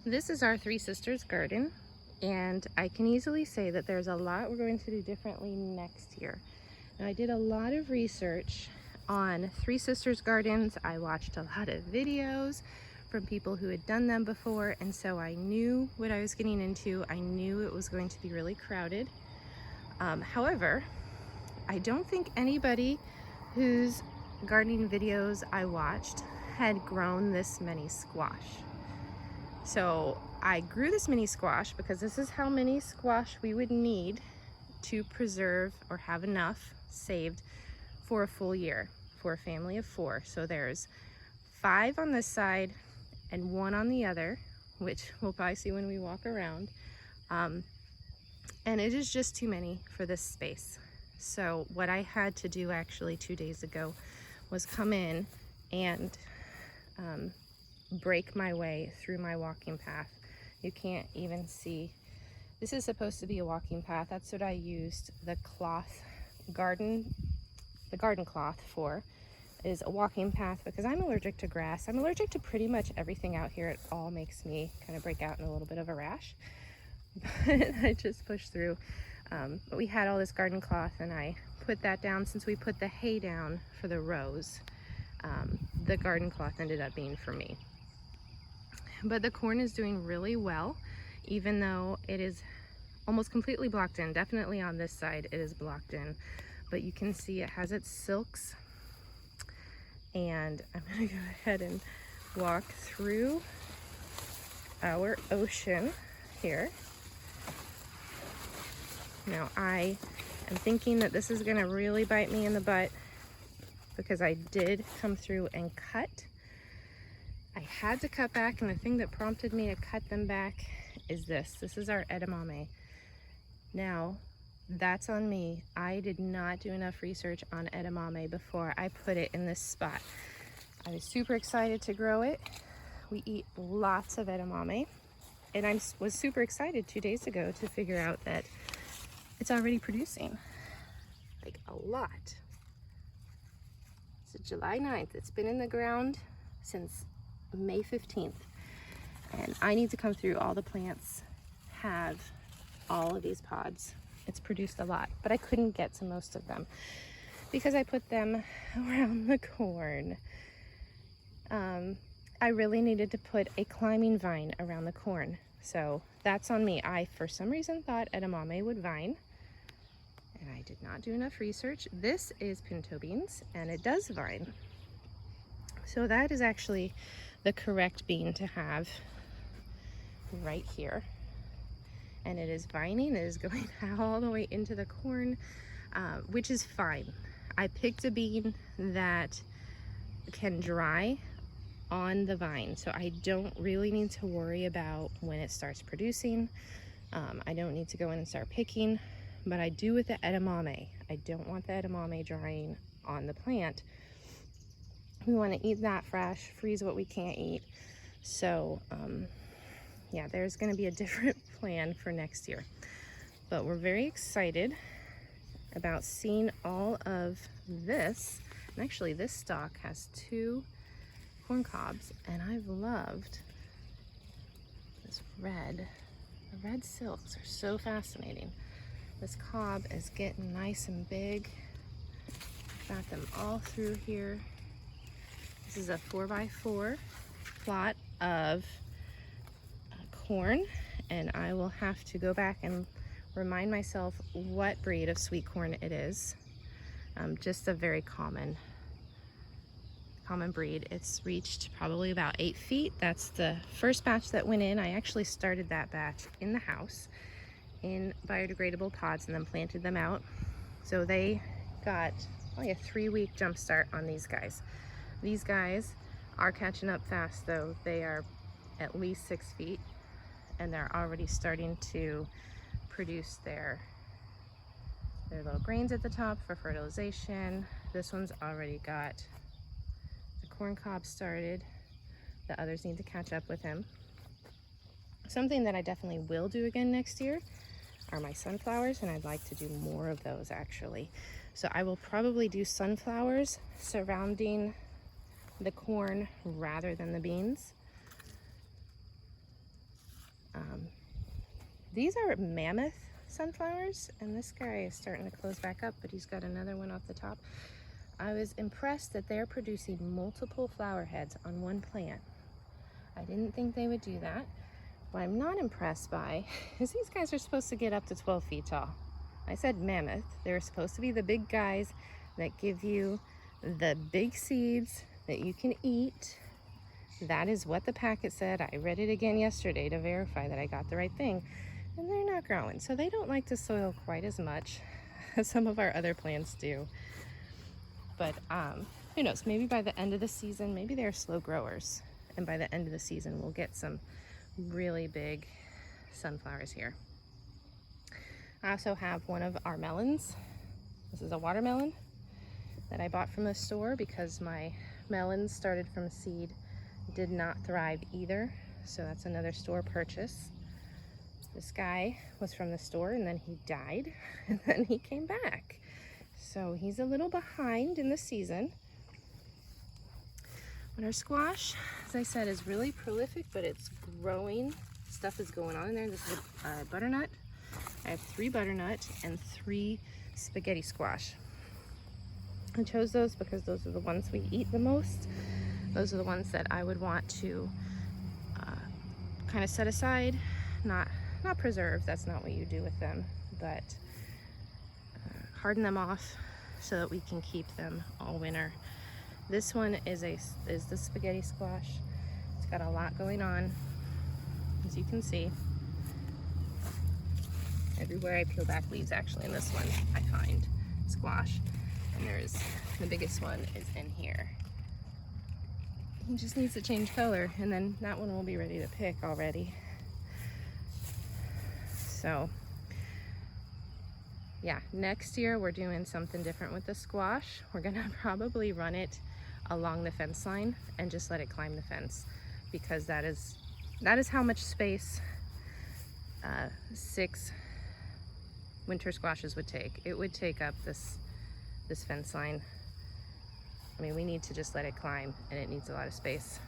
This is our Three Sisters garden, and I can easily say that there's a lot we're going to do differently next year. Now, I did a lot of research on Three Sisters gardens. I watched a lot of videos from people who had done them before, and so I knew what I was getting into. I knew it was going to be really crowded. However, I don't think anybody whose gardening videos I watched had grown this many squash. So I grew this mini squash because this is how many squash we would need to preserve or have enough saved for a full year for a family of 4. So there's 5 on this side and 1 on the other, which we'll probably see when we walk around. And it is just too many for this space. So what I had to do actually 2 days ago was come in and break my way through my walking path. You can't even see. This is supposed to be a walking path. That's what I used the garden cloth for, is a walking path, because I'm allergic to grass. I'm allergic to pretty much everything out here. It all makes me kind of break out in a little bit of a rash. But I just pushed through. But we had all this garden cloth, and I put that down. Since we put the hay down for the rows, the garden cloth ended up being for me. But the corn is doing really well, even though it is almost completely blocked in. Definitely on this side it is blocked in, but you can see it has its silks. And I'm gonna go ahead and walk through our ocean here. Now I am thinking that this is gonna really bite me in the butt, because I did come through and cut. I had to cut back, and the thing that prompted me to cut them back is this. This is our edamame. Now, that's on me. I did not do enough research on edamame before I put it in this spot. I was super excited to grow it. We eat lots of edamame, and I was super excited 2 days ago to figure out that it's already producing, like a lot. It's July 9th. It's been in the ground since May 15th, and I need to come through. All the plants have all of these pods. It's produced a lot, but I couldn't get to most of them because I put them around the corn. I really needed to put a climbing vine around the corn, so that's on me. I, for some reason, thought edamame would vine, and I did not do enough research. This is pinto beans, and it does vine. So that is actually the correct bean to have right here. And it is vining. It is going all the way into the corn, which is fine. I picked a bean that can dry on the vine, so I don't really need to worry about when it starts producing. I don't need to go in and start picking, but I do with the edamame. I don't want the edamame drying on the plant. We want to eat that fresh, freeze what we can't eat. So yeah, there's going to be a different plan for next year, but we're very excited about seeing all of this. And actually this stalk has 2 corn cobs, and I've loved this red. The red silks are so fascinating. This cob is getting nice and big. I've got them all through here. This is a 4x4 plot of corn, and I will have to go back and remind myself what breed of sweet corn it is. Just a very common breed. It's reached probably about 8 feet. That's the first batch that went in. I actually started that batch in the house in biodegradable pods and then planted them out. So they got only a 3-week jump start on these guys. These guys are catching up fast though. They are at least 6 feet, and they're already starting to produce their little grains at the top for fertilization. This one's already got the corn cob started. The others need to catch up with him. Something that I definitely will do again next year are my sunflowers, and I'd like to do more of those actually. So I will probably do sunflowers surrounding the corn rather than the beans. These are Mammoth Sunflowers, and this guy is starting to close back up, but he's got another one off the top. I was impressed that they're producing multiple flower heads on one plant. I didn't think they would do that. What I'm not impressed by is these guys are supposed to get up to 12 feet tall. I said mammoth. They're supposed to be the big guys that give you the big seeds that you can eat. That is what the packet said. I read it again yesterday to verify that I got the right thing. And they're not growing, so they don't like the soil quite as much as some of our other plants do. But who knows, maybe by the end of the season, maybe they're slow growers, and by the end of the season we'll get some really big sunflowers here. I also have one of our melons. This is a watermelon that I bought from the store because my melons started from seed, did not thrive either, so that's another store purchase. This guy was from the store and then he died and then he came back. So he's a little behind in the season. But our squash, as I said, is really prolific, but it's growing. Stuff is going on in there. This is a butternut. I have 3 butternut and 3 spaghetti squash. I chose those because those are the ones we eat the most. Those are the ones that I would want to kind of set aside, not preserve, that's not what you do with them, but harden them off so that we can keep them all winter. This one is the spaghetti squash. It's got a lot going on, as you can see. Everywhere I peel back leaves, actually, in this one I find squash, and the biggest one is in here. It just needs to change color, and then that one will be ready to pick already. So yeah, next year we're doing something different with the squash. We're gonna probably run it along the fence line and just let it climb the fence, because that is how much space 6 winter squashes would take. It would take up this fence line. I mean, we need to just let it climb, and it needs a lot of space.